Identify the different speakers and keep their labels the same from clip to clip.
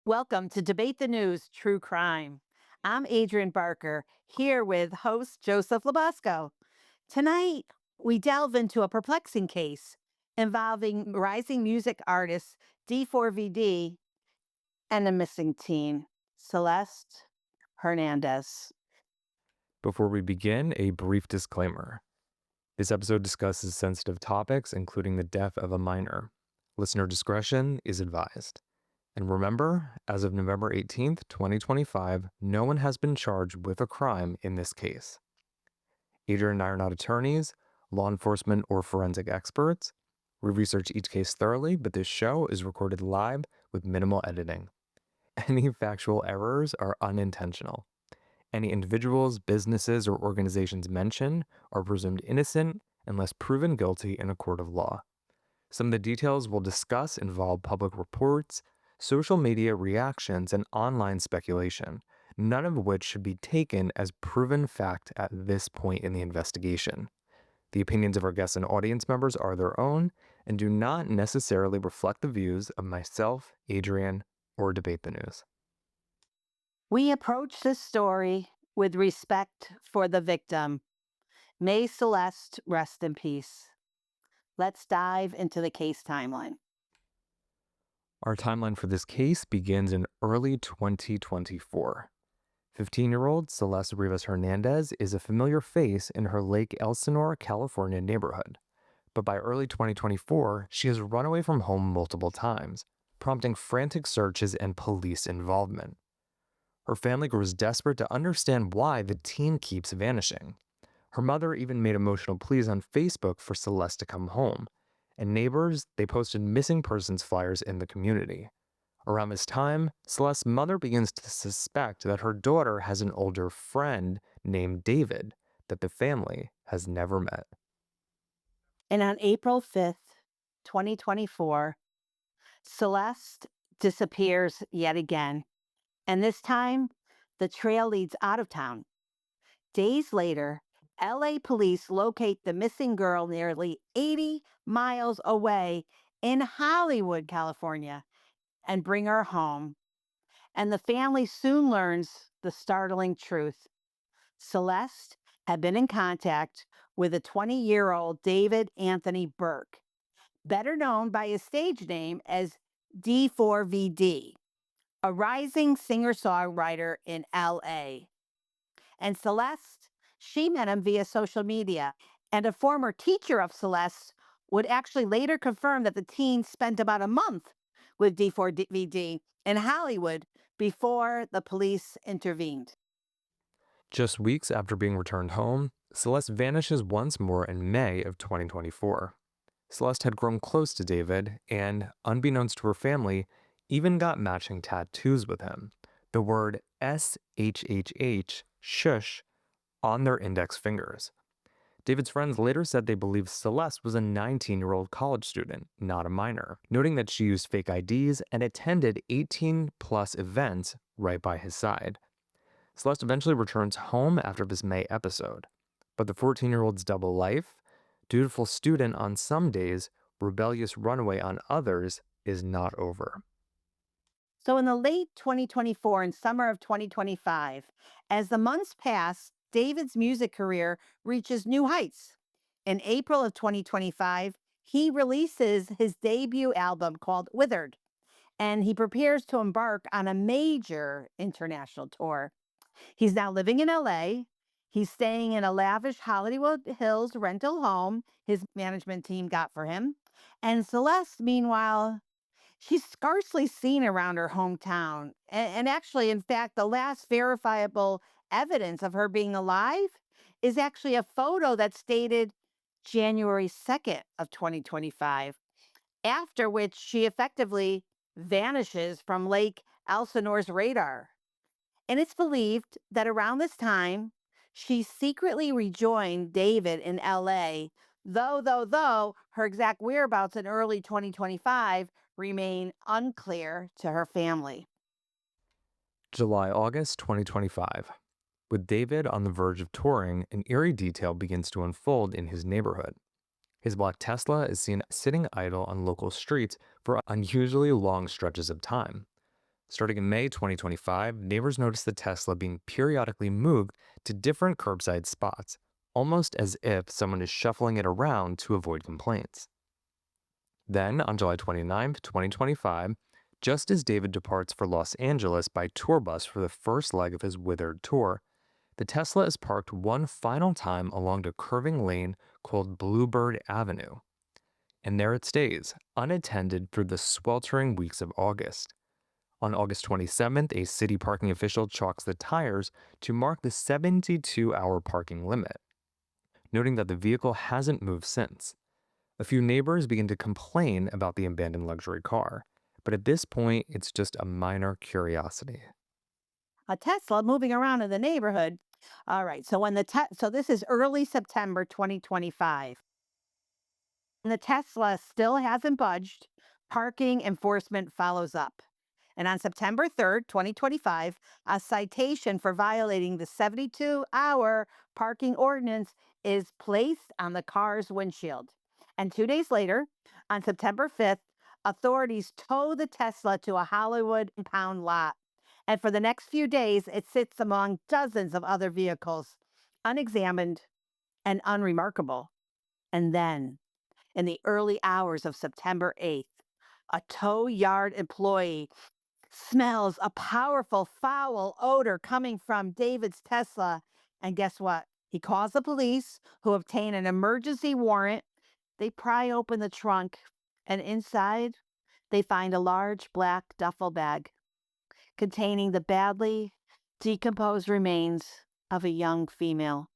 Speaker 1: Welcome to Debate the News True Crime. I'm Adrienne Barker, here with host Joseph Lobosco. Tonight, we delve into a perplexing case involving rising music artist D4vd and a missing teen, Celeste Hernandez.
Speaker 2: Before we begin, a brief disclaimer. This episode discusses sensitive topics, including the death of a minor. Listener discretion is advised. And remember, as of November 18th, 2025, no one has been charged with a crime in this case. Adrienne and I are not attorneys, law enforcement, or forensic experts. We research each case thoroughly, but this show is recorded live with minimal editing. Any factual errors are unintentional. Any individuals, businesses, or organizations mentioned are presumed innocent unless proven guilty in a court of law. Some of the details we'll discuss involve public reports, social media reactions, and online speculation, none of which should be taken as proven fact at this point in the investigation. The opinions of our guests and audience members are their own and do not necessarily reflect the views of myself, Adrienne, or Debate the News.
Speaker 1: We approach this story with respect for the victim. May Celeste rest in peace. Let's dive into the case timeline.
Speaker 2: Our timeline for this case begins in early 2024. 15-year-old Celeste Rivas Hernandez is a familiar face in her Lake Elsinore, California neighborhood. But by early 2024, she has run away from home multiple times, prompting frantic searches and police involvement. Her family grows desperate to understand why the teen keeps vanishing. Her mother even made emotional pleas on Facebook for Celeste to come home, and neighbors, they posted missing persons flyers in the community. Around this time, Celeste's mother begins to suspect that her daughter has an older friend named David that the family has never met.
Speaker 1: And on April 5th, 2024, Celeste disappears yet again. And this time, the trail leads out of town. Days later, LA police locate the missing girl nearly 80 miles away in Hollywood, California, and bring her home. And the family soon learns the startling truth. Celeste had been in contact with a 20-year-old David Anthony Burke, better known by his stage name as D4vd, a rising singer-songwriter in LA. And Celeste, she met him via social media. And a former teacher of Celeste would actually later confirm that the teen spent about a month with D4vd in Hollywood before the police intervened.
Speaker 2: Just weeks after being returned home, Celeste vanishes once more in May of 2024. Celeste had grown close to David and, unbeknownst to her family, even got matching tattoos with him. The word SHHH, shush, on their index fingers. David's friends later said they believed Celeste was a 19-year-old college student, not a minor, noting that she used fake IDs and attended 18-plus events right by his side. Celeste eventually returns home after this May episode, but the 14-year-old's double life, dutiful student on some days, rebellious runaway on others, is not over.
Speaker 1: So in the late 2024 and summer of 2025, as the months pass, David's music career reaches new heights. In April of 2025, he releases his debut album called Withered, and he prepares to embark on a major international tour. He's now living in LA. He's staying in a lavish Hollywood Hills rental home his management team got for him. And Celeste, meanwhile, she's scarcely seen around her hometown. And actually, in fact, the last verifiable evidence of her being alive is actually a photo that's dated January 2nd of 2025, after which she effectively vanishes from Lake Elsinore's radar. And it's believed that around this time, she secretly rejoined David in LA, though her exact whereabouts in early 2025 remain unclear to her family.
Speaker 2: July-August 2025. With David on the verge of touring, an eerie detail begins to unfold in his neighborhood. His black Tesla is seen sitting idle on local streets for unusually long stretches of time. Starting in May 2025, neighbors noticed the Tesla being periodically moved to different curbside spots, almost as if someone is shuffling it around to avoid complaints. Then, on July 29th, 2025, just as David departs for Los Angeles by tour bus for the first leg of his Withered tour, the Tesla is parked one final time along a curving lane called Bluebird Avenue. And there it stays, unattended through the sweltering weeks of August. On August 27th, a city parking official chalks the tires to mark the 72-hour parking limit, noting that the vehicle hasn't moved since. A few neighbors begin to complain about the abandoned luxury car, but at this point, it's just a minor curiosity.
Speaker 1: A Tesla moving around in the neighborhood. All right. So this is early September 2025. And the Tesla still hasn't budged. Parking enforcement follows up. And on September 3rd, 2025, a citation for violating the 72-hour parking ordinance is placed on the car's windshield. And 2 days later, on September 5th, authorities tow the Tesla to a Hollywood impound lot. And for the next few days, it sits among dozens of other vehicles, unexamined and unremarkable. And then, in the early hours of September 8th, a tow yard employee smells a powerful foul odor coming from David's Tesla. And guess what? He calls the police, who obtain an emergency warrant. They pry open the trunk, and inside, they find a large black duffel bag containing the badly decomposed remains of a young female.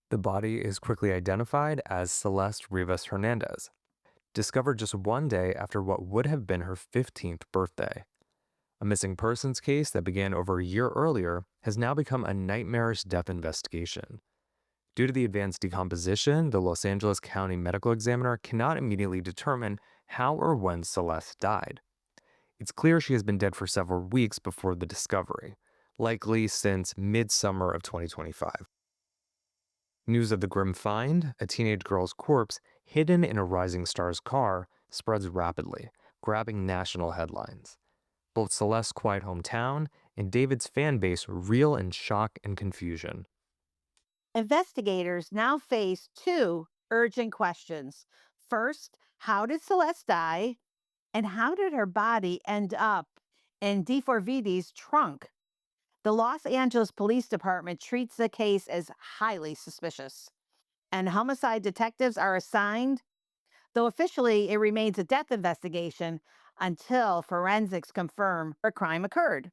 Speaker 2: The body is quickly identified as Celeste Rivas Hernandez, discovered just one day after what would have been her 15th birthday. A missing persons case that began over a year earlier has now become a nightmarish death investigation. Due to the advanced decomposition, the Los Angeles County Medical Examiner cannot immediately determine how or when Celeste died. It's clear she has been dead for several weeks before the discovery, likely since midsummer of 2025. News of the grim find, a teenage girl's corpse hidden in a rising star's car, spreads rapidly, grabbing national headlines. Both Celeste's quiet hometown and David's fan base reel in shock and confusion.
Speaker 1: Investigators now face two urgent questions. First, how did Celeste die? And how did her body end up in D4vd's trunk? The Los Angeles Police Department treats the case as highly suspicious, and homicide detectives are assigned, though officially it remains a death investigation until forensics confirm a crime occurred.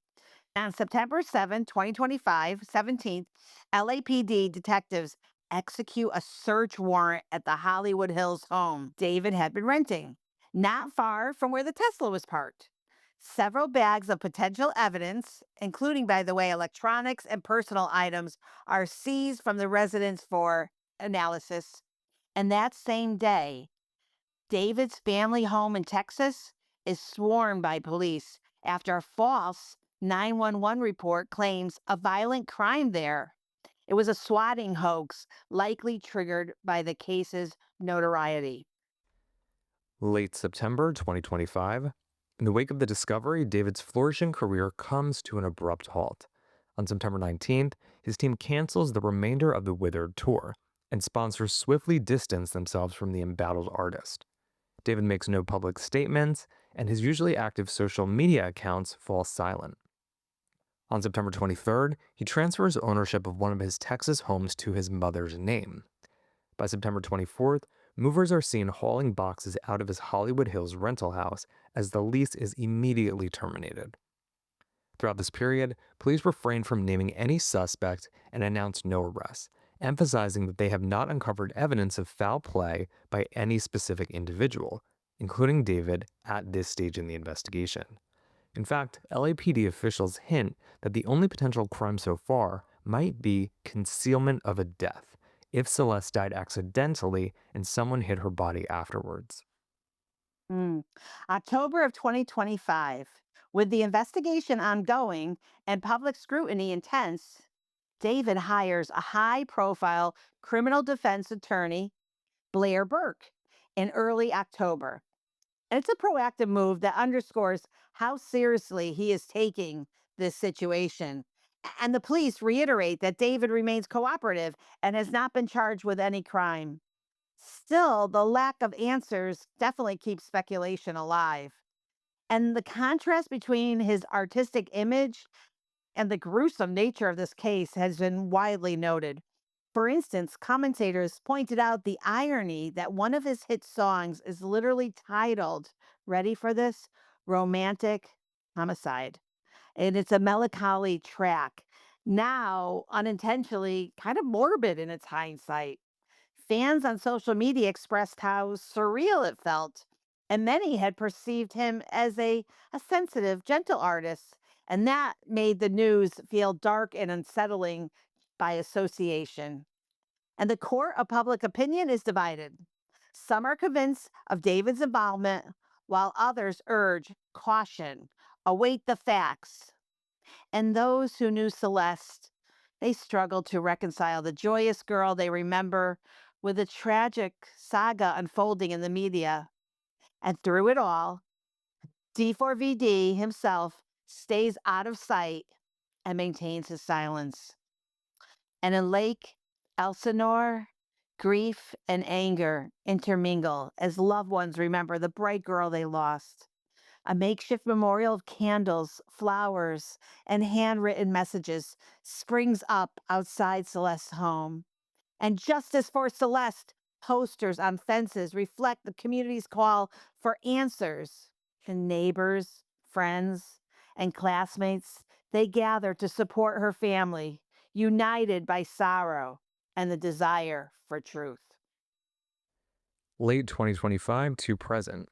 Speaker 1: On September 7, 2025, 17th, LAPD detectives execute a search warrant at the Hollywood Hills home David had been renting, not far from where the Tesla was parked. Several bags of potential evidence, including, by the way, electronics and personal items, are seized from the residence for analysis. And that same day, David's family home in Texas is swarmed by police after a false 911 report claims a violent crime there. It was a swatting hoax, likely triggered by the case's notoriety.
Speaker 2: Late September 2025, in the wake of the discovery, David's flourishing career comes to an abrupt halt. On September 19th, his team cancels the remainder of the Withered tour, and sponsors swiftly distance themselves from the embattled artist. David makes no public statements, and his usually active social media accounts fall silent. On September 23rd, he transfers ownership of one of his Texas homes to his mother's name. By September 24th, movers are seen hauling boxes out of his Hollywood Hills rental house as the lease is immediately terminated. Throughout this period, police refrain from naming any suspect and announce no arrests, emphasizing that they have not uncovered evidence of foul play by any specific individual, including David, at this stage in the investigation. In fact, LAPD officials hint that the only potential crime so far might be concealment of a death, if Celeste died accidentally and someone hid her body afterwards.
Speaker 1: Mm. October of 2025. With the investigation ongoing and public scrutiny intense, David hires a high profile criminal defense attorney, Blair Burke, in early October. And it's a proactive move that underscores how seriously he is taking this situation. And the police reiterate that David remains cooperative and has not been charged with any crime. Still, the lack of answers definitely keeps speculation alive. And the contrast between his artistic image and the gruesome nature of this case has been widely noted. For instance, commentators pointed out the irony that one of his hit songs is literally titled, ready for this? Romantic Homicide. And it's a melancholy track, now unintentionally kind of morbid in its hindsight. Fans on social media expressed how surreal it felt, and many had perceived him as a sensitive, gentle artist, and that made the news feel dark and unsettling by association. And the court of public opinion is divided. Some are convinced of David's involvement, while others urge caution, await the facts. And those who knew Celeste, they struggled to reconcile the joyous girl they remember with the tragic saga unfolding in the media. And through it all, D4vd himself stays out of sight and maintains his silence. And in Lake Elsinore, grief and anger intermingle as loved ones remember the bright girl they lost. A makeshift memorial of candles, flowers, and handwritten messages springs up outside Celeste's home. And Justice for Celeste posters on fences reflect the community's call for answers. And neighbors, friends, and classmates, they gather to support her family, united by sorrow and the desire for truth.
Speaker 2: Late 2025 to present.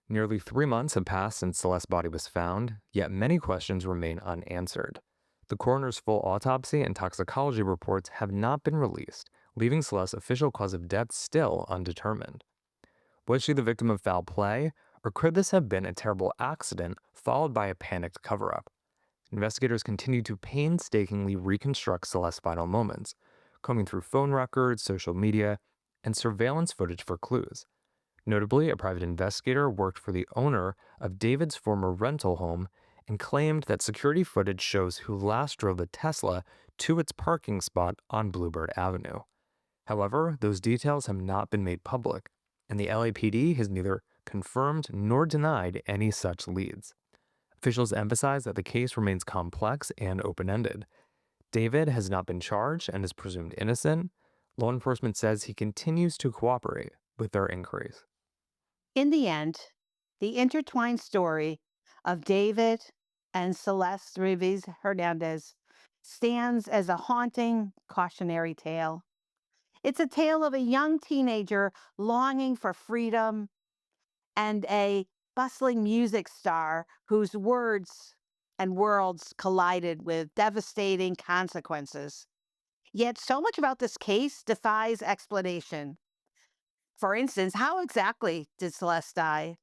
Speaker 2: Nearly 3 months have passed since Celeste's body was found, yet many questions remain unanswered. The coroner's full autopsy and toxicology reports have not been released, leaving Celeste's official cause of death still undetermined. Was she the victim of foul play, or could this have been a terrible accident followed by a panicked cover up? Investigators continue to painstakingly reconstruct Celeste's final moments, combing through phone records, social media, and surveillance footage for clues. Notably, a private investigator worked for the owner of David's former rental home and claimed that security footage shows who last drove the Tesla to its parking spot on Bluebird Avenue. However, those details have not been made public, and the LAPD has neither confirmed nor denied any such leads. Officials emphasize that the case remains complex and open ended. David has not been charged and is presumed innocent. Law enforcement says he continues to cooperate with their inquiries.
Speaker 1: In the end, the intertwined story of David and Celeste Revis Hernandez stands as a haunting cautionary tale. It's a tale of a young teenager longing for freedom and a bustling music star whose words and worlds collided with devastating consequences. Yet, so much about this case defies explanation. For instance, how exactly did Celeste die?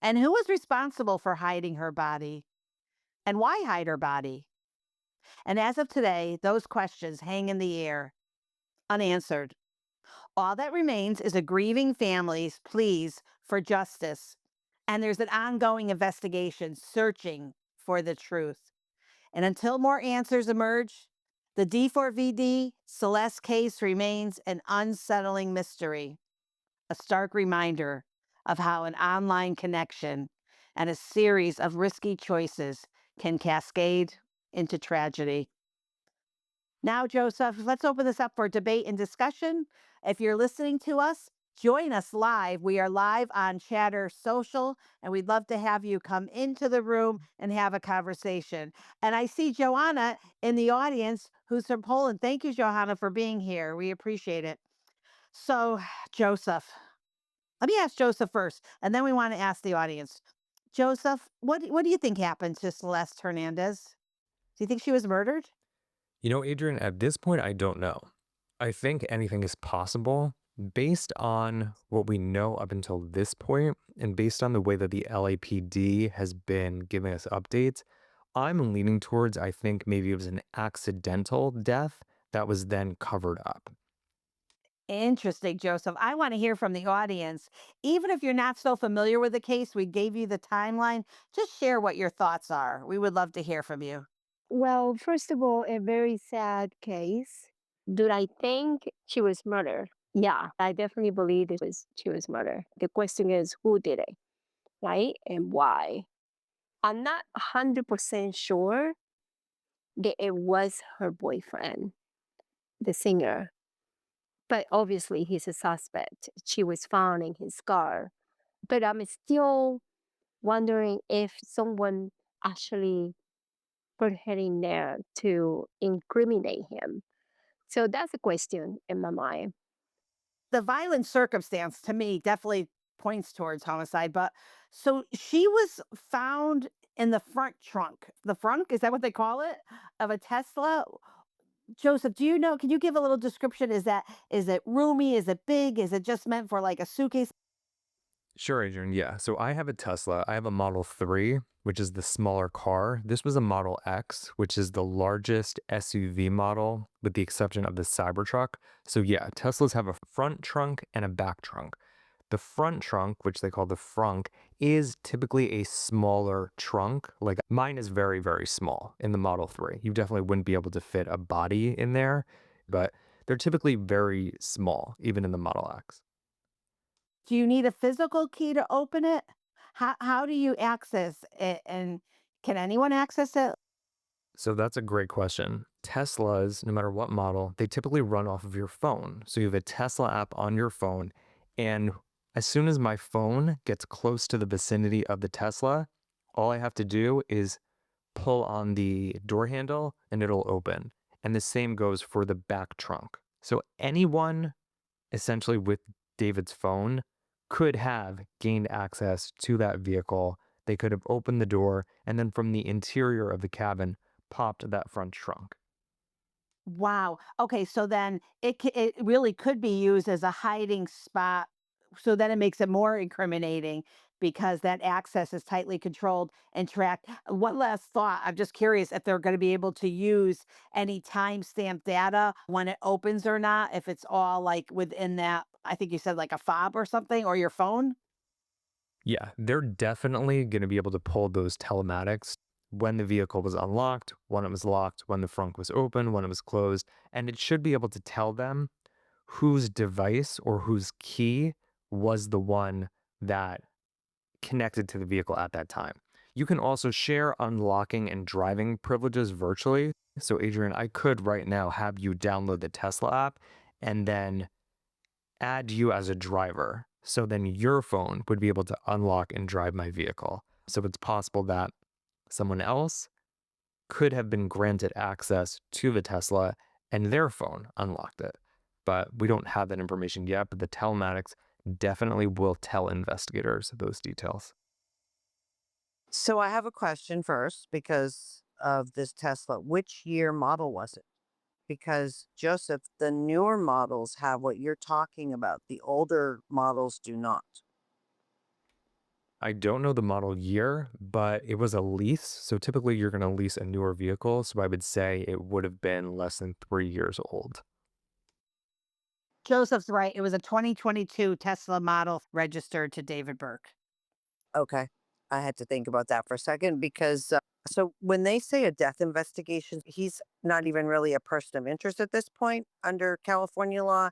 Speaker 1: And who was responsible for hiding her body? And why hide her body? And as of today, those questions hang in the air, unanswered. All that remains is a grieving family's pleas for justice. And there's an ongoing investigation searching for the truth. And until more answers emerge, the D4vd Celeste case remains an unsettling mystery, a stark reminder of how an online connection and a series of risky choices can cascade into tragedy. Now, Joseph, let's open this up for debate and discussion. If you're listening to us, join us live. We are live on Chatter Social, and we'd love to have you come into the room and have a conversation. And I see Joanna in the audience who's from Poland. Thank you, Johanna, for being here. We appreciate it. So, Joseph, let me ask Joseph first, and then we want to ask the audience. Joseph, what do you think happened to Celeste Hernandez? Do you think she was murdered?
Speaker 2: Adrian, at this point, I don't know. I think anything is possible based on what we know up until this point and based on the way that the LAPD has been giving us updates. I'm leaning towards, I think maybe it was an accidental death that was then covered up.
Speaker 1: Interesting, Joseph. I want to hear from the audience. Even if you're not so familiar with the case, we gave you the timeline. Just share what your thoughts are. We would love to hear from you.
Speaker 3: Well, first of all, a very sad case. Do I think she was murdered? Yeah, I definitely believe she was murdered. The question is who did it, right? And why? I'm not 100% sure that it was her boyfriend, the singer, but obviously he's a suspect. She was found in his car. But I'm still wondering if someone actually put her in there to incriminate him. So that's a question in my mind.
Speaker 1: The violent circumstance to me definitely points towards homicide. But so she was found in the front trunk. The front, is that what they call it? Of a Tesla? Joseph, do you know? Can you give a little description? Is it roomy? Is it big? Is it just meant for like a suitcase?
Speaker 2: Sure, Adrian. Yeah. So I have a Tesla. I have a Model 3, which is the smaller car. This was a Model X, which is the largest SUV model, with the exception of the Cybertruck. So yeah, Teslas have a front trunk and a back trunk. The front trunk, which they call the frunk, is typically a smaller trunk. Like mine is very, very small in the Model 3. You definitely wouldn't be able to fit a body in there, but they're typically very small, even in the Model X.
Speaker 1: Do you need a physical key to open it? How do you access it? And can anyone access it?
Speaker 2: So that's a great question. Teslas, no matter what model, they typically run off of your phone. So you have a Tesla app on your phone. And as soon as my phone gets close to the vicinity of the Tesla, all I have to do is pull on the door handle and it'll open. And the same goes for the back trunk. So anyone essentially with David's phone could have gained access to that vehicle. They could have opened the door and then from the interior of the cabin popped that front trunk.
Speaker 1: Wow. Okay, so then it really could be used as a hiding spot. So then it makes it more incriminating because that access is tightly controlled and tracked. One last thought. I'm just curious if they're going to be able to use any timestamp data when it opens or not, if it's all like within that, I think you said like a fob or something or your phone.
Speaker 2: Yeah, they're definitely going to be able to pull those telematics when the vehicle was unlocked, when it was locked, when the front was open, when it was closed, and it should be able to tell them whose device or whose key was the one that connected to the vehicle at that time. You can also share unlocking and driving privileges virtually. So, Adrian, I could right now have you download the Tesla app and then add you as a driver. So then your phone would be able to unlock and drive my vehicle. So it's possible that someone else could have been granted access to the Tesla and their phone unlocked it. But we don't have that information yet, but the telematics definitely will tell investigators those details.
Speaker 4: So I have a question first because of this Tesla. Which year model was it? Because Joseph, the newer models have what you're talking about. The older models do not.
Speaker 2: I don't know the model year, but it was a lease. So typically you're going to lease a newer vehicle. So I would say it would have been less than 3 years old.
Speaker 1: Joseph's right. It was a 2022 Tesla model registered to David Burke.
Speaker 4: Okay. I had to think about that for a second because so when they say a death investigation, he's not even really a person of interest at this point under California law.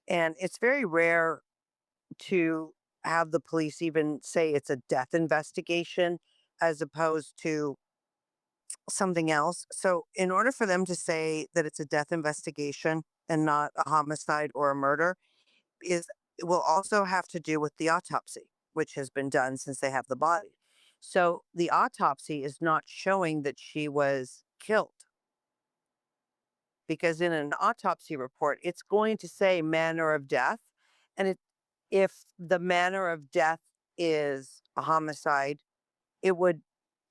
Speaker 4: And it's very rare to have the police even say it's a death investigation as opposed to something else. So, in order for them to say that it's a death investigation and not a homicide or a murder, is it will also have to do with the autopsy, which has been done since they have the body. So, the autopsy is not showing that she was killed because in an autopsy report, it's going to say manner of death. And if the manner of death is a homicide, it would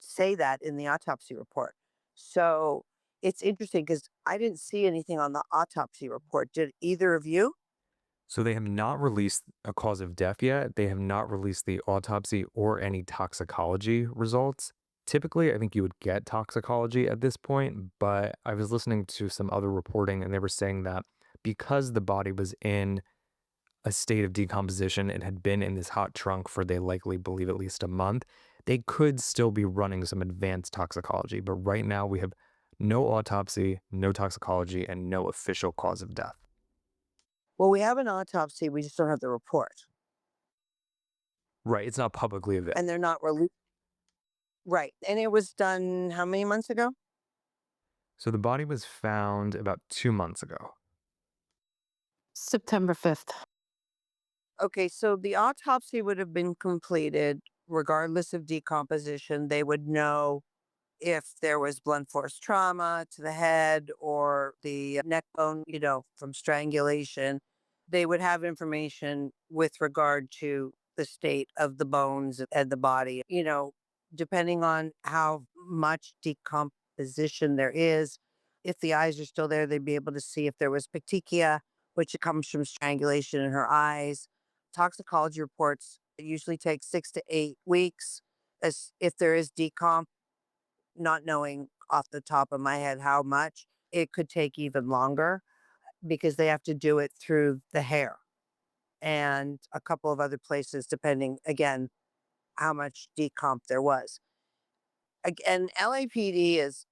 Speaker 4: say that in the autopsy report. So it's interesting because I didn't see anything on the autopsy report. Did either of you?
Speaker 2: So they have not released a cause of death yet. They have not released the autopsy or any toxicology results. Typically, I think you would get toxicology at this point, but I was listening to some other reporting and they were saying that because the body was in a state of decomposition and had been in this hot trunk for, they likely believe, at least a month, they could still be running some advanced toxicology. But right now we have no autopsy, no toxicology, and no official cause of death.
Speaker 4: Well, we have an autopsy. We just don't have the report.
Speaker 2: Right. It's not publicly available.
Speaker 4: And they're not released. Right. And it was done how many months ago?
Speaker 2: So the body was found about 2 months ago.
Speaker 1: September 5th.
Speaker 4: Okay, so the autopsy would have been completed regardless of decomposition. They would know if there was blunt force trauma to the head or the neck bone, from strangulation. They would have information with regard to the state of the bones and the body, depending on how much decomposition there is. If the eyes are still there, they'd be able to see if there was petechia, which comes from strangulation in her eyes. Toxicology reports usually take 6 to 8 weeks. As if there is decomp, not knowing off the top of my head how much, it could take even longer because they have to do it through the hair and a couple of other places, depending, again, how much decomp there was. And LAPD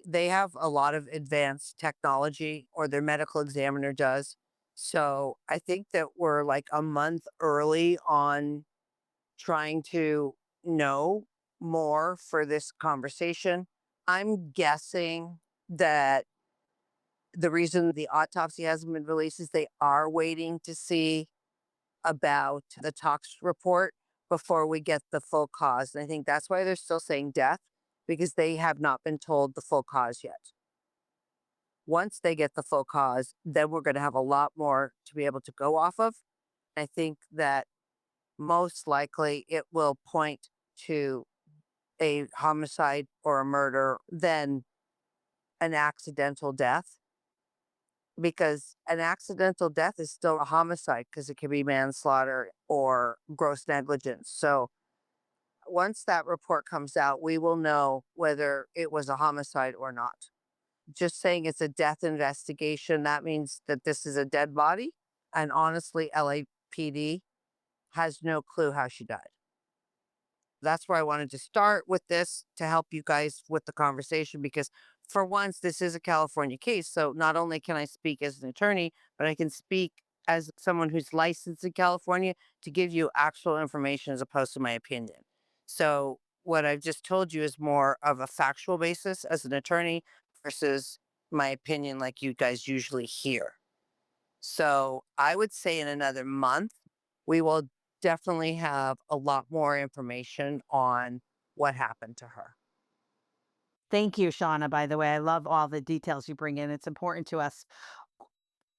Speaker 4: they have a lot of advanced technology, or their medical examiner does. So I think that we're like a month early on trying to know more for this conversation. I'm guessing that the reason the autopsy hasn't been released is they are waiting to see about the tox report before we get the full cause. And I think that's why they're still saying death, because they have not been told the full cause yet. Once they get the full cause, then we're going to have a lot more to be able to go off of. I think that most likely it will point to a homicide or a murder than an accidental death, because an accidental death is still a homicide because it can be manslaughter or gross negligence. So once that report comes out, we will know whether it was a homicide or not. Just saying it's a death investigation, that means that this is a dead body. And honestly, LAPD has no clue how she died. That's where I wanted to start with this, to help you guys with the conversation, because for once, this is a California case. So not only can I speak as an attorney, but I can speak as someone who's licensed in California to give you actual information as opposed to my opinion. So what I've just told you is more of a factual basis as an attorney versus my opinion like you guys usually hear. So I would say in another month, we will definitely have a lot more information on what happened to her.
Speaker 1: Thank you, Shauna, by the way. I love all the details you bring in. It's important to us.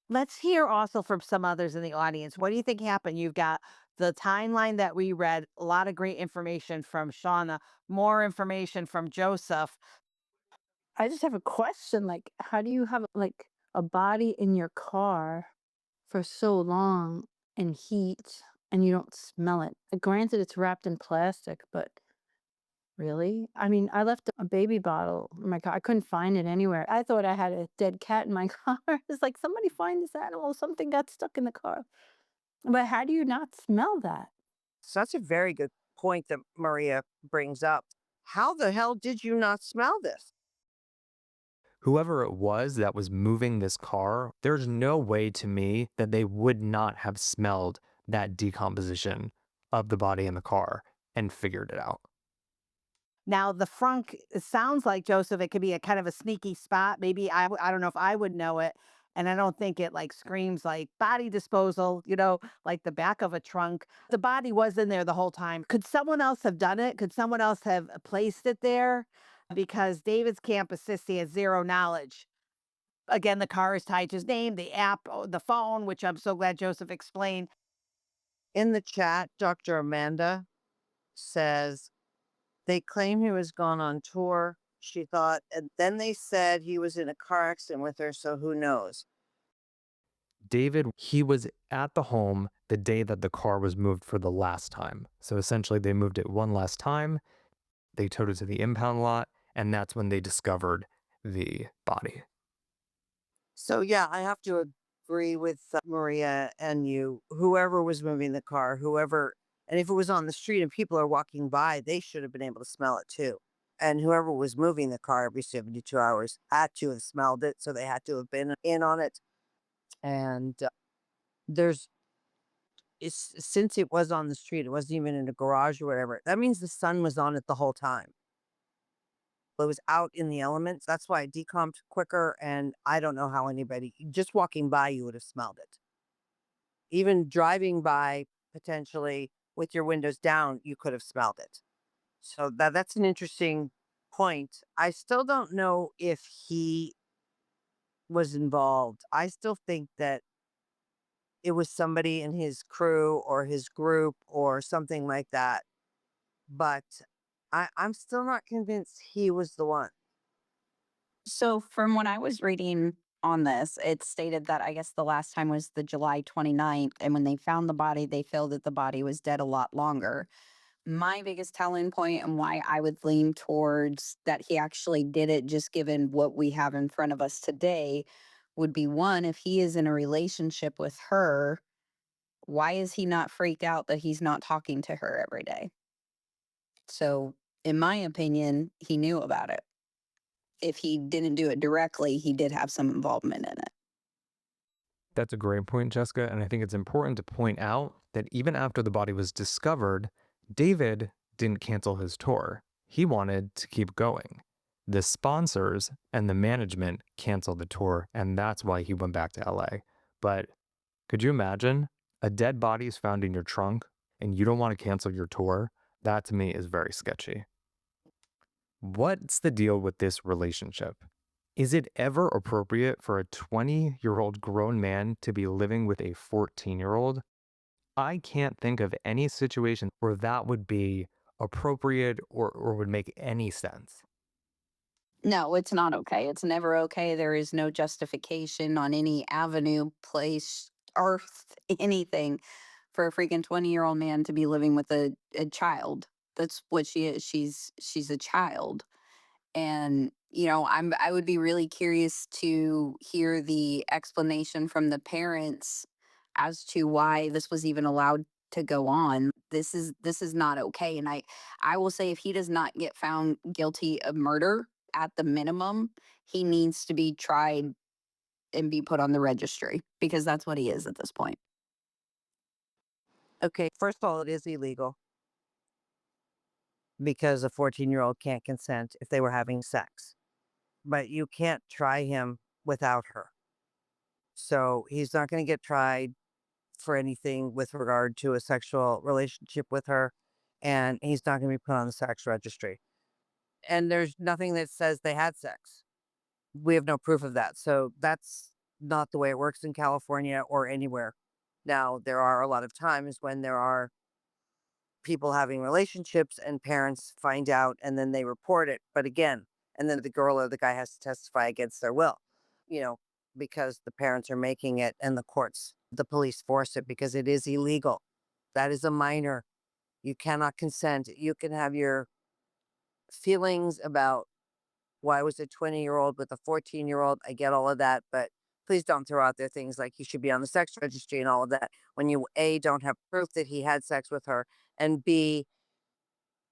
Speaker 1: Let's hear also from some others in the audience. What do you think happened? You've got the timeline that we read, a lot of great information from Shauna, more information from Joseph.
Speaker 3: I just have a question. Like, how do you have like a body in your car for so long and heat and you don't smell it? Granted, it's wrapped in plastic, but really? I mean, I left a baby bottle in my car. I couldn't find it anywhere. I thought I had a dead cat in my car. It's like, somebody find this animal. Something got stuck in the car. But how do you not smell that?
Speaker 4: So that's a very good point that Maria brings up. How the hell did you not smell this?
Speaker 2: Whoever it was that was moving this car, there's no way to me that they would not have smelled that decomposition of the body in the car and figured it out.
Speaker 1: Now, the frunk, it sounds like, Joseph, it could be a kind of a sneaky spot. Maybe I don't know if I would know it. And I don't think it like screams like body disposal, like the back of a trunk. The body was in there the whole time. Could someone else have done it? Could someone else have placed it there? Because David's camp assists, he has zero knowledge. Again, the car is tied to his name, the app, the phone, which I'm so glad Joseph explained.
Speaker 4: In the chat, Dr. Amanda says they claim he was gone on tour, she thought, and then they said he was in a car accident with her, so who knows?
Speaker 2: David, he was at the home the day that the car was moved for the last time. So essentially, they moved it one last time. They towed it to the impound lot, and that's when they discovered the body.
Speaker 4: So yeah, I have to Agree with Maria and you. Whoever was moving the car, whoever, and if it was on the street and people are walking by, they should have been able to smell it too. And whoever was moving the car every 72 hours had to have smelled it. So they had to have been in on it. And there's, since it was on the street, it wasn't even in a garage or whatever. That means the sun was on it the whole time. It was out in the elements. That's why it decomped quicker. And I don't know how anybody, just walking by, you would have smelled it. Even driving by potentially with your windows down, you could have smelled it. So that's an interesting point. I still don't know if he was involved. I still think that it was somebody in his crew or his group or something like that. But I'm still not convinced he was the one.
Speaker 5: So, from what I was reading on this, it stated that I guess the last time was the July 29th. And when they found the body, they felt that the body was dead a lot longer. My biggest telling point and why I would lean towards that he actually did it, just given what we have in front of us today, would be one, if he is in a relationship with her, why is he not freaked out that he's not talking to her every day? So, in my opinion, he knew about it. If he didn't do it directly, he did have some involvement in it.
Speaker 2: That's a great point, Jessica. And I think it's important to point out that even after the body was discovered, David didn't cancel his tour. He wanted to keep going. The sponsors and the management canceled the tour, and that's why he went back to LA. But could you imagine a dead body is found in your trunk and you don't want to cancel your tour? That to me is very sketchy. What's the deal with this relationship? Is it ever appropriate for a 20-year-old grown man to be living with a 14-year-old? I can't think of any situation where that would be appropriate or would make any sense.
Speaker 5: No, it's not okay. It's never okay. There is no justification on any avenue, place, earth, anything for a freaking 20-year-old man to be living with a child. That's what she is. She's a child. And I would be really curious to hear the explanation from the parents as to why this was even allowed to go on. This is not okay. And I will say, if he does not get found guilty of murder, at the minimum he needs to be tried and be put on the registry, because that's what he is at this point.
Speaker 4: Okay, first of all, it is illegal because a 14-year-old can't consent if they were having sex. But you can't try him without her. So he's not going to get tried for anything with regard to a sexual relationship with her. And he's not going to be put on the sex registry. And there's nothing that says they had sex. We have no proof of that. So that's not the way it works in California or anywhere. Now, there are a lot of times when there are people having relationships and parents find out and then they report it. But again, and then the girl or the guy has to testify against their will, you know, because the parents are making it and the courts, the police force it because it is illegal. That is a minor. You cannot consent. You can have your feelings about why was a 20-year-old with a 14-year-old. I get all of that, but please don't throw out there things like he should be on the sex registry and all of that when you A, don't have proof that he had sex with her, and B,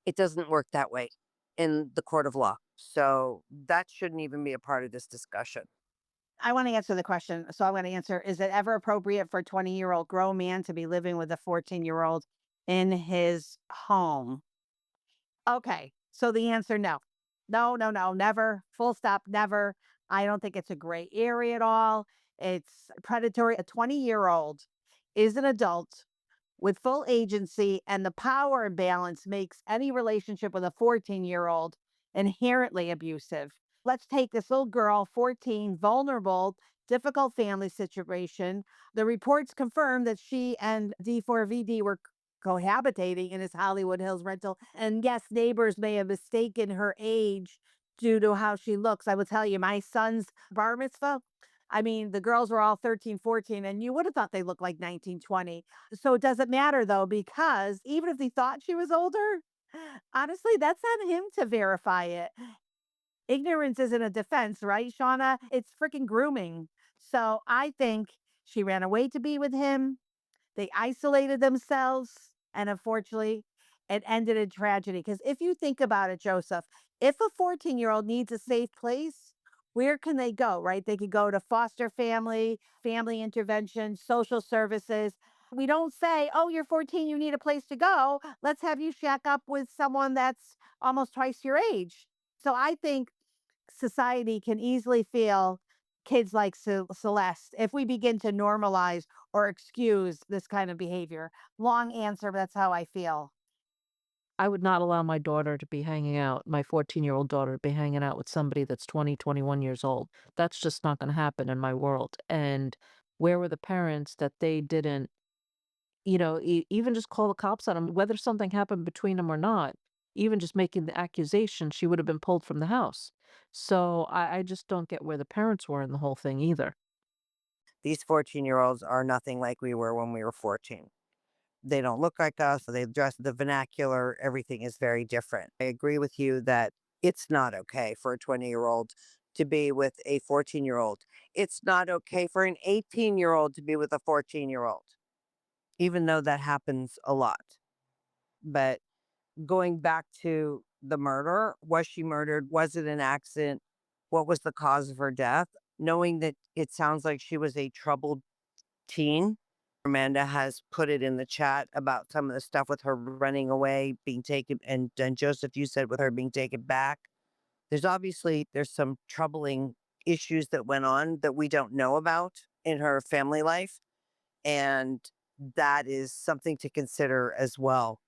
Speaker 4: it doesn't work that way in the court of law. So that shouldn't even be a part of this discussion.
Speaker 1: I want to answer the question. So I'm going to answer, is it ever appropriate for a 20-year-old grown man to be living with a 14-year-old in his home? Okay. So the answer, no. No, no, no, never. Full stop, never. I don't think it's a gray area at all. It's predatory. A 20-year-old is an adult with full agency, and the power imbalance makes any relationship with a 14-year-old inherently abusive. Let's take this little girl, 14, vulnerable, difficult family situation. The reports confirm that she and D4vd were cohabitating in his Hollywood Hills rental. And yes, neighbors may have mistaken her age due to how she looks. I will tell you, my son's bar mitzvah, I mean, the girls were all 13, 14, and you would have thought they looked like 19, 20. So it doesn't matter though, because even if they thought she was older, honestly, that's on him to verify it. Ignorance isn't a defense, right, Shauna? It's freaking grooming. So I think She ran away to be with him. They isolated themselves. And unfortunately, it ended in tragedy. Because if you think about it, Joseph, if a 14-year-old needs a safe place, where can they go, right? They could go to foster family, family intervention, social services. We don't say, oh, you're 14, you need a place to go. Let's have you shack up with someone that's almost twice your age. So I think society can easily feel kids like Celeste if we begin to normalize or excuse this kind of behavior. Long answer, but that's how I feel.
Speaker 6: I would not allow my daughter to be hanging out, my 14-year-old daughter to be hanging out with somebody that's 20, 21 years old. That's just not going to happen in my world. And where were the parents that they didn't, even just call the cops on them, whether something happened between them or not, even just making the accusation, she would have been pulled from the house. So I just don't get where the parents were in the whole thing either.
Speaker 4: These 14-year-olds are nothing like we were when we were 14. They don't look like us. They dress the vernacular. Everything is very different. I agree with you that it's not okay for a 20-year-old to be with a 14-year-old. It's not okay for an 18-year-old to be with a 14-year-old, even though that happens a lot. But going back to the murder, was she murdered? Was it an accident? What was the cause of her death? Knowing that it sounds like she was a troubled teen. Amanda has put it in the chat about some of the stuff with her running away, being taken, and Joseph, you said with her being taken back. There's some troubling issues that went on that we don't know about in her family life. And that is something to consider as well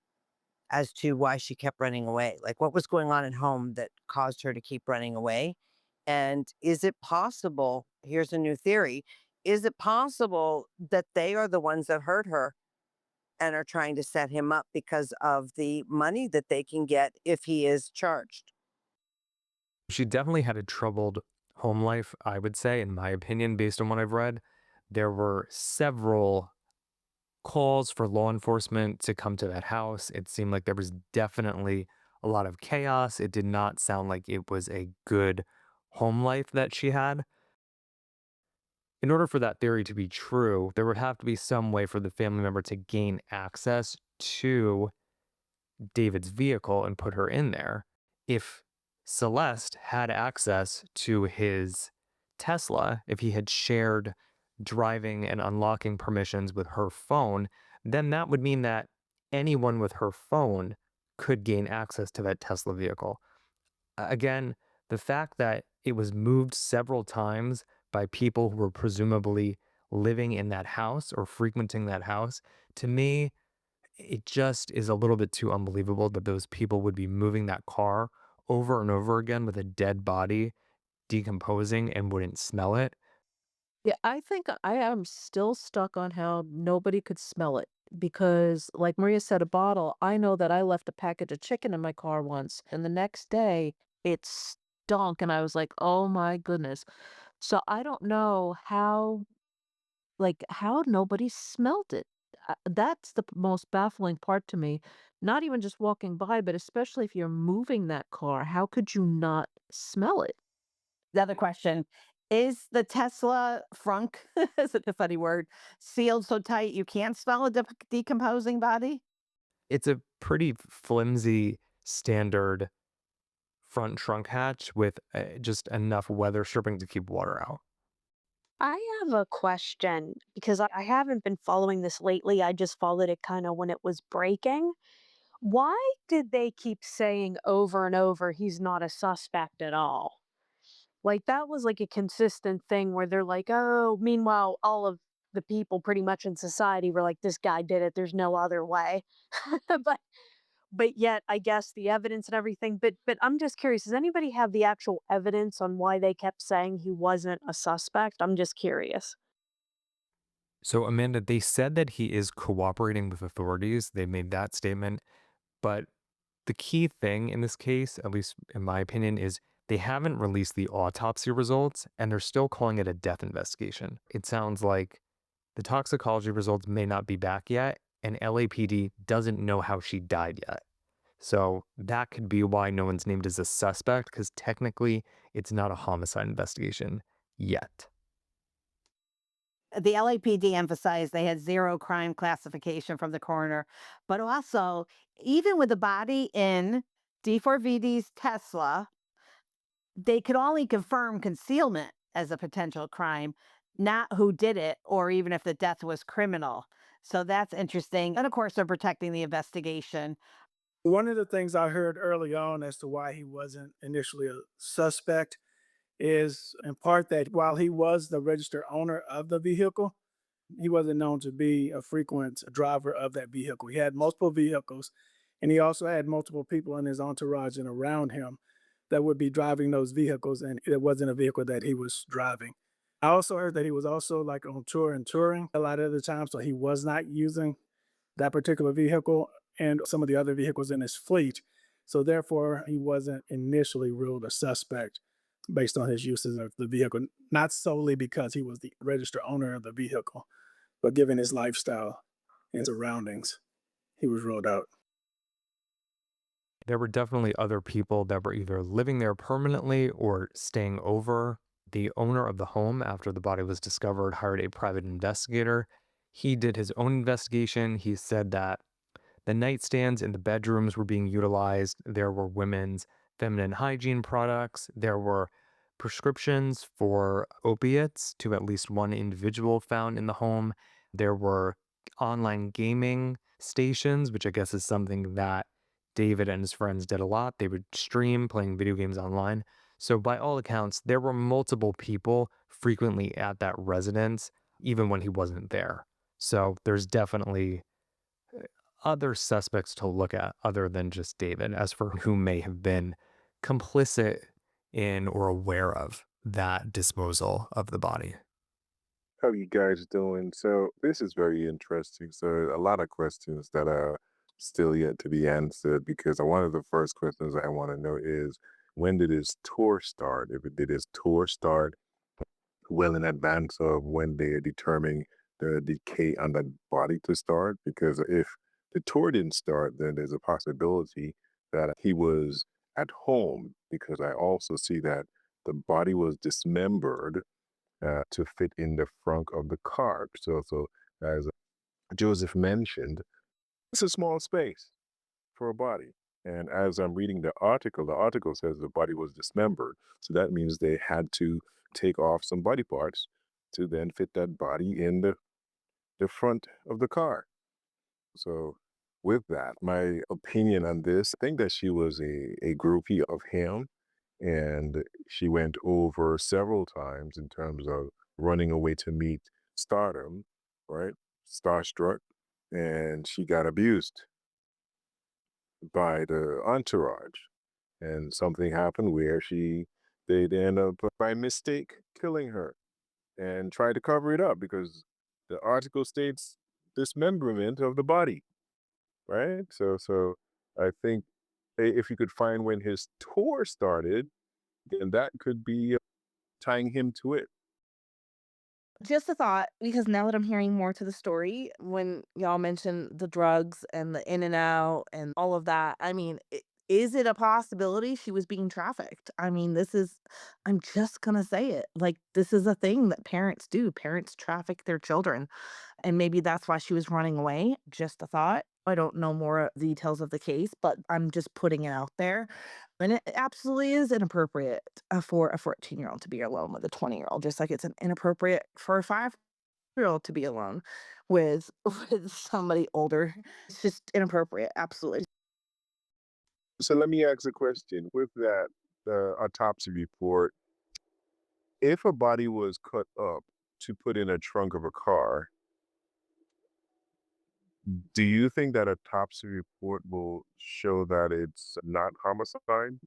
Speaker 4: as to why she kept running away. Like, what was going on at home that caused her to keep running away? And is it possible? Here's a new theory. Is it possible that they are the ones that hurt her and are trying to set him up because of the money that they can get if he is charged?
Speaker 2: She definitely had a troubled home life, I would say, in my opinion, based on what I've read. There were several calls for law enforcement to come to that house. It seemed like there was definitely a lot of chaos. It did not sound like it was a good home life that she had. In order for that theory to be true, there would have to be some way for the family member to gain access to David's vehicle and put her in there. If Celeste had access to his Tesla, if he had shared driving and unlocking permissions with her phone, then that would mean that anyone with her phone could gain access to that Tesla vehicle. Again, the fact that it was moved several times by people who were presumably living in that house or frequenting that house, to me, it just is a little bit too unbelievable that those people would be moving that car over and over again with a dead body decomposing and wouldn't smell it.
Speaker 6: Yeah, I think I am still stuck on how nobody could smell it because, like Maria said, a bottle. I know that I left a package of chicken in my car once, and the next day it stunk, and I was like, "Oh my goodness!" So I don't know how nobody smelled it. That's the most baffling part to me. Not even just walking by, but especially if you're moving that car, how could you not smell it?
Speaker 1: The other question is the Tesla frunk, is it a funny word, sealed so tight you can't smell a decomposing body?
Speaker 2: It's a pretty flimsy standard front trunk hatch with just enough weather stripping to keep water out.
Speaker 7: I have a question because I haven't been following this lately. I just followed it kind of when it was breaking. Why did they keep saying over and over he's not a suspect at all? Like that was like a consistent thing where they're like, oh, meanwhile, all of the people pretty much in society were like, this guy did it. There's no other way. but but yet I guess the evidence and everything. But I'm just curious, does anybody have the actual evidence on why they kept saying he wasn't a suspect? I'm just curious.
Speaker 2: So, Amanda, they said that he is cooperating with authorities. They made that statement. But the key thing in this case, at least in my opinion, is they haven't released the autopsy results and they're still calling it a death investigation. It sounds like the toxicology results may not be back yet, and LAPD doesn't know how she died yet. So that could be why no one's named as a suspect, because technically it's not a homicide investigation yet.
Speaker 1: The LAPD emphasized they had zero crime classification from the coroner, but also, even with the body in D4vd's Tesla, they could only confirm concealment as a potential crime, not who did it or even if the death was criminal. So that's interesting. And of course, they're protecting the investigation.
Speaker 8: One of the things I heard early on as to why he wasn't initially a suspect is in part that while he was the registered owner of the vehicle, he wasn't known to be a frequent driver of that vehicle. He had multiple vehicles, and he also had multiple people in his entourage and around him that would be driving those vehicles, and it wasn't a vehicle that he was driving. I also heard that he was also like on tour and touring a lot of the time, so he was not using that particular vehicle and some of the other vehicles in his fleet. So therefore, he wasn't initially ruled a suspect based on his uses of the vehicle, not solely because he was the registered owner of the vehicle, but given his lifestyle and surroundings, he was ruled out.
Speaker 2: There were definitely other people that were either living there permanently or staying over. The owner of the home, after the body was discovered, hired a private investigator. He did his own investigation. He said that the nightstands in the bedrooms were being utilized. There were women's feminine hygiene products. There were prescriptions for opiates to at least one individual found in the home. There were online gaming stations, which I guess is something that David and his friends did a lot. They would stream playing video games online. So, by all accounts, there were multiple people frequently at that residence, even when he wasn't there. So, there's definitely other suspects to look at other than just David, as for who may have been complicit in or aware of that disposal of the body.
Speaker 9: How you guys doing? So this is very interesting. So a lot of questions that are still yet to be answered because one of the first questions I want to know is when did his tour start? If it did his tour start well in advance of when they are determining the decay on the body to start? Because if the tour didn't start, then there's a possibility that he was at home because I also see that the body was dismembered to fit in the front of the car. So as Joseph mentioned, it's a small space for a body. And as I'm reading the article says the body was dismembered. So that means they had to take off some body parts to then fit that body in the front of the car. So with that, my opinion on this, I think that she was a groupie of him and she went over several times in terms of running away to meet stardom, right? Starstruck, and she got abused by the entourage. And something happened where they end up by mistake killing her and try to cover it up because the article states dismemberment of the body, right? So I think if you could find when his tour started, then that could be tying him to it.
Speaker 10: Just a thought, because now that I'm hearing more to the story, when y'all mentioned the drugs and the in and out and all of that, I mean, is it a possibility she was being trafficked? I mean, I'm just gonna say it. Like, this is a thing that parents do. Parents traffic their children. And maybe that's why she was running away. Just a thought. I don't know more details of the case, but I'm just putting it out there. And it absolutely is inappropriate for a 14-year-old to be alone with a 20-year-old, just like it's inappropriate for a 5-year-old to be alone with with somebody older. It's just inappropriate. Absolutely.
Speaker 9: So let me ask a question. With that, the autopsy report, if a body was cut up to put in a trunk of a car, do you think that autopsy report will show that it's not homicide?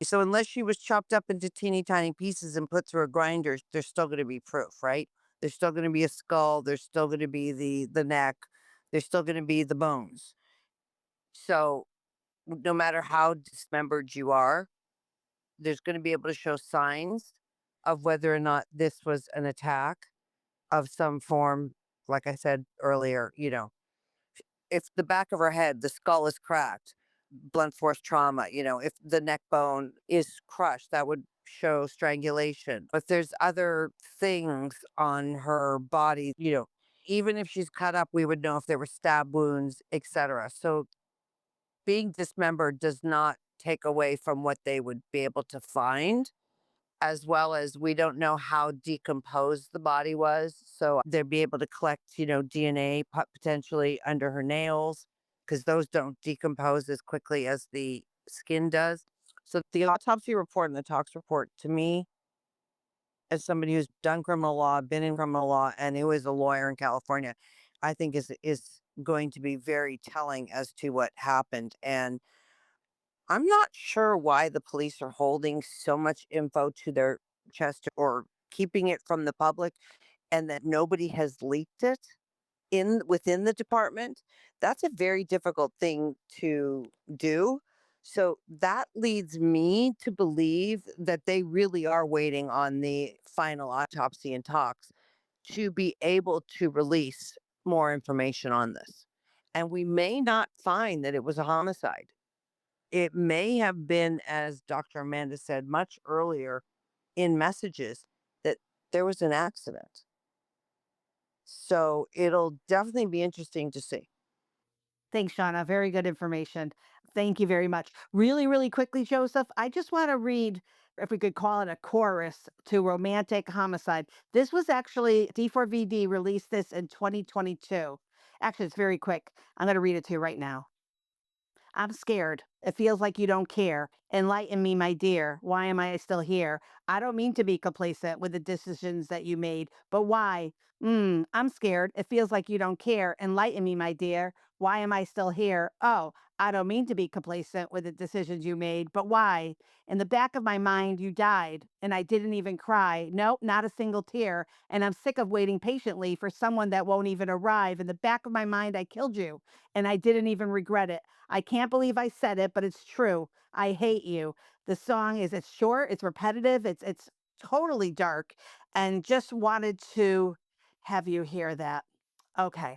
Speaker 4: So unless she was chopped up into teeny tiny pieces and put through a grinder, there's still going to be proof, right? There's still going to be a skull. There's still going to be the neck. There's still going to be the bones. So no matter how dismembered you are, there's going to be able to show signs of whether or not this was an attack of some form. Like I said earlier, if the back of her head, the skull is cracked, blunt force trauma, if the neck bone is crushed, that would show strangulation. But there's other things on her body, even if she's cut up, we would know if there were stab wounds, etc. So being dismembered does not take away from what they would be able to find, as well as we don't know how decomposed the body was. So they'd be able to collect, DNA potentially under her nails, because those don't decompose as quickly as the skin does. So the autopsy report and the tox report, to me, as somebody who's done criminal law, been in criminal law, and who is a lawyer in California, I think is going to be very telling as to what happened. And I'm not sure why the police are holding so much info to their chest or keeping it from the public, and that nobody has leaked it within the department. That's a very difficult thing to do. So that leads me to believe that they really are waiting on the final autopsy and talks to be able to release more information on this. And we may not find that it was a homicide. It may have been, as Dr. Amanda said much earlier in messages, that there was an accident. So it'll definitely be interesting to see.
Speaker 1: Thanks, Shauna. Very good information. Thank you very much. Really, really quickly, Joseph, I just want to read, if we could call it a chorus to Romantic Homicide. This was actually D4vd released this in 2022. Actually, it's very quick. I'm going to read it to you right now. I'm scared. It feels like you don't care. Enlighten me, my dear. Why am I still here? I don't mean to be complacent with the decisions that you made, but why? I'm scared. It feels like you don't care. Enlighten me, my dear. Why am I still here? Oh, I don't mean to be complacent with the decisions you made, but why? In the back of my mind, you died, and I didn't even cry. No, not a single tear. And I'm sick of waiting patiently for someone that won't even arrive. In the back of my mind, I killed you, and I didn't even regret it. I can't believe I said it, but it's true. I hate you. The song it's short, it's repetitive, it's totally dark, and just wanted to have you hear that. Okay.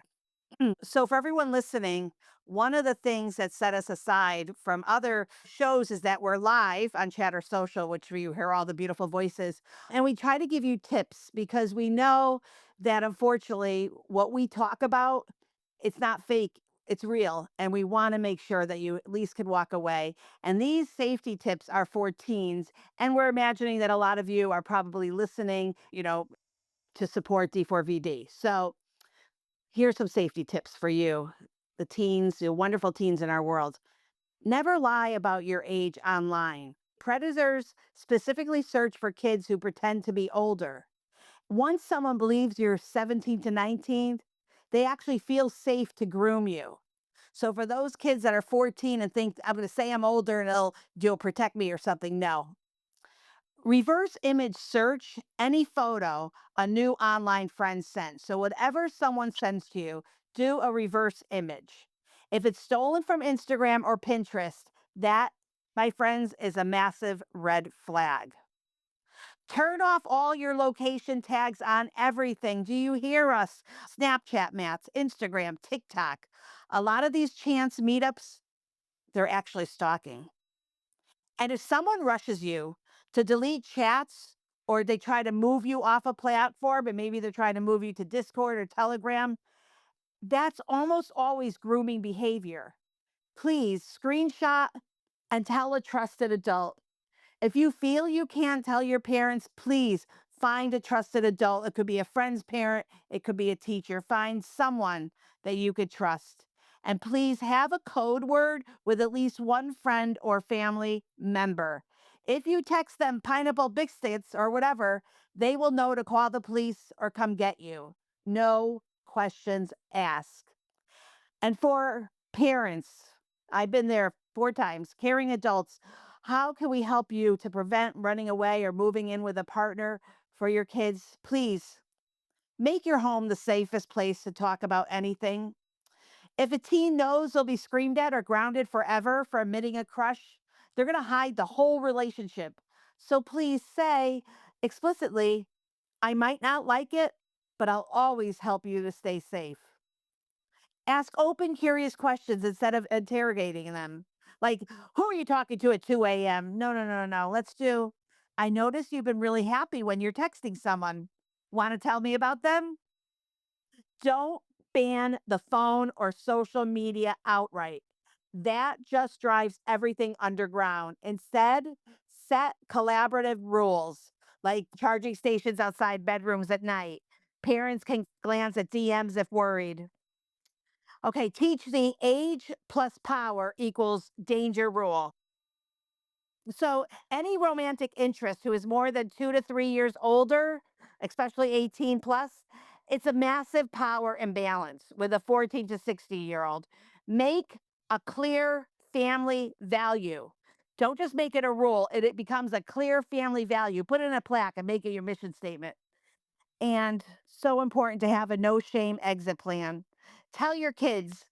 Speaker 1: So for everyone listening, one of the things that set us aside from other shows is that we're live on Chatter Social, which you hear all the beautiful voices. And we try to give you tips because we know that unfortunately what we talk about, it's not fake. It's real. And we want to make sure that you at least can walk away. And these safety tips are for teens. And we're imagining that a lot of you are probably listening, to support D4VD. So here's some safety tips for you, the teens, the wonderful teens in our world. Never lie about your age online. Predators specifically search for kids who pretend to be older. Once someone believes you're 17 to 19, they actually feel safe to groom you. So for those kids that are 14 and think I'm going to say I'm older and you'll protect me or something, no. Reverse image search any photo a new online friend sends. So, whatever someone sends to you, do a reverse image. If it's stolen from Instagram or Pinterest, that, my friends, is a massive red flag. Turn off all your location tags on everything. Do you hear us? Snapchat mats, Instagram, TikTok. A lot of these chance meetups, they're actually stalking. And if someone rushes you to delete chats or they try to move you off a platform and maybe they're trying to move you to Discord or Telegram, that's almost always grooming behavior. Please screenshot and tell a trusted adult. If you feel you can't tell your parents, please find a trusted adult. It could be a friend's parent, it could be a teacher. Find someone that you could trust. And please have a code word with at least one friend or family member. If you text them pineapple biscuits or whatever, they will know to call the police or come get you. No questions asked. And for parents, I've been there 4 times, caring adults. How can we help you to prevent running away or moving in with a partner for your kids? Please make your home the safest place to talk about anything. If a teen knows they'll be screamed at or grounded forever for admitting a crush, they're going to hide the whole relationship. So please say explicitly, I might not like it, but I'll always help you to stay safe. Ask open, curious questions instead of interrogating them. Like, who are you talking to at 2 a.m.? No, no, no, no. Let's do I notice you've been really happy when you're texting someone. Want to tell me about them? Don't ban the phone or social media outright. That just drives everything underground. Instead, set collaborative rules like charging stations outside bedrooms at night. Parents can glance at DMs if worried. Okay, teach the age plus power equals danger rule. So, any romantic interest who is more than 2 to 3 years older, especially 18 plus, it's a massive power imbalance with a 14 to 60-year-old. Make a clear family value. Don't just make it a rule, it becomes a clear family value. Put it in a plaque and make it your mission statement. And so important to have a no shame exit plan. Tell your kids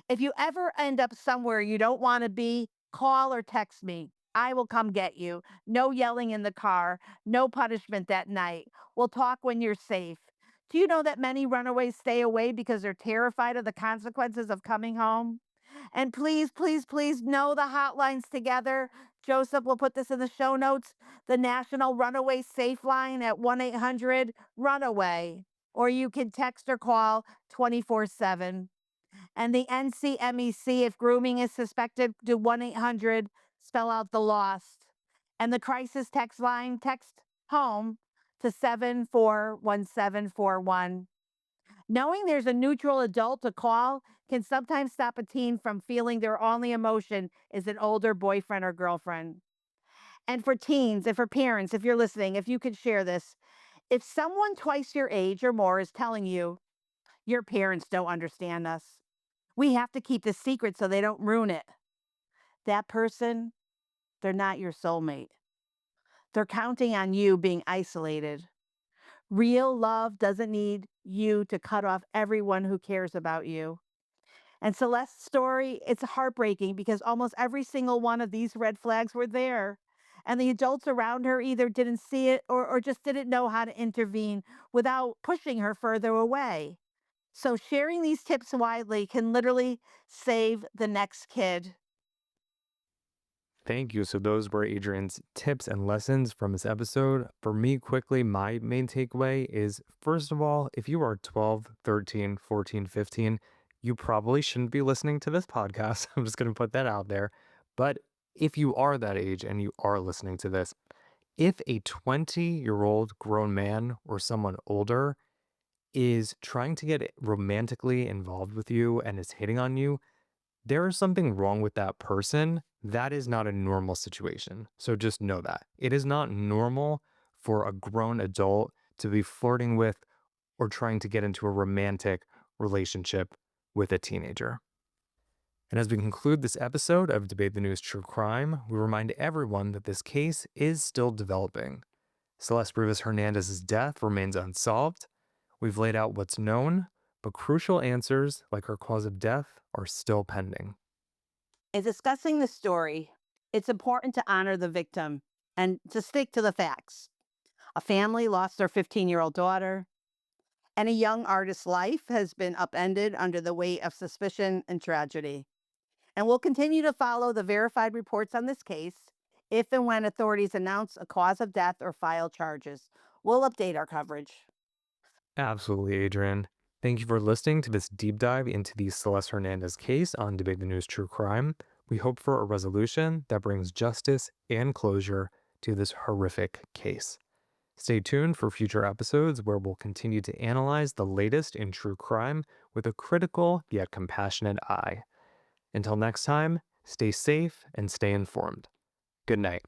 Speaker 1: if you ever end up somewhere you don't want to be, call or text me. I will come get you. No yelling in the car, no punishment that night. We'll talk when you're safe. Do you know that many runaways stay away because they're terrified of the consequences of coming home? And please, please, please know the hotlines together. Joseph will put this in the show notes. The National Runaway Safe Line at 1-800 Runaway, or you can text or call 24/7. And the NCMEC, if grooming is suspected, do 1-800, spell out the lost. And the crisis text line, text home to 741741. Knowing there's a neutral adult to call can sometimes stop a teen from feeling their only emotion is an older boyfriend or girlfriend. And for teens and for parents, if you're listening, if you could share this, if someone twice your age or more is telling you, your parents don't understand us, we have to keep this secret so they don't ruin it. That person, they're not your soulmate. They're counting on you being isolated. Real love doesn't need you to cut off everyone who cares about you. And Celeste's story, it's heartbreaking because almost every single one of these red flags were there. And the adults around her either didn't see it or just didn't know how to intervene without pushing her further away. So sharing these tips widely can literally save the next kid.
Speaker 2: Thank you. So those were Adrienne's tips and lessons from this episode. For me, quickly, my main takeaway is, first of all, if you are 12, 13, 14, 15, you probably shouldn't be listening to this podcast. I'm just going to put that out there. But if you are that age and you are listening to this, if a 20-year-old grown man or someone older is trying to get romantically involved with you and is hitting on you, there is something wrong with that person. That is not a normal situation. So just know that. It is not normal for a grown adult to be flirting with or trying to get into a romantic relationship with a teenager. And as we conclude this episode of Debate the News True Crime, we remind everyone that this case is still developing. Celeste Hernandez's death remains unsolved. We've laid out what's known, but crucial answers like her cause of death are still pending.
Speaker 1: In discussing the story, it's important to honor the victim and to stick to the facts. A family lost their 15-year-old daughter, and a young artist's life has been upended under the weight of suspicion and tragedy. And we'll continue to follow the verified reports on this case if and when authorities announce a cause of death or file charges. We'll update our coverage.
Speaker 2: Absolutely, Adrienne. Thank you for listening to this deep dive into the Celeste Hernandez case on Debate the News True Crime. We hope for a resolution that brings justice and closure to this horrific case. Stay tuned for future episodes where we'll continue to analyze the latest in true crime with a critical yet compassionate eye. Until next time, stay safe and stay informed. Good night.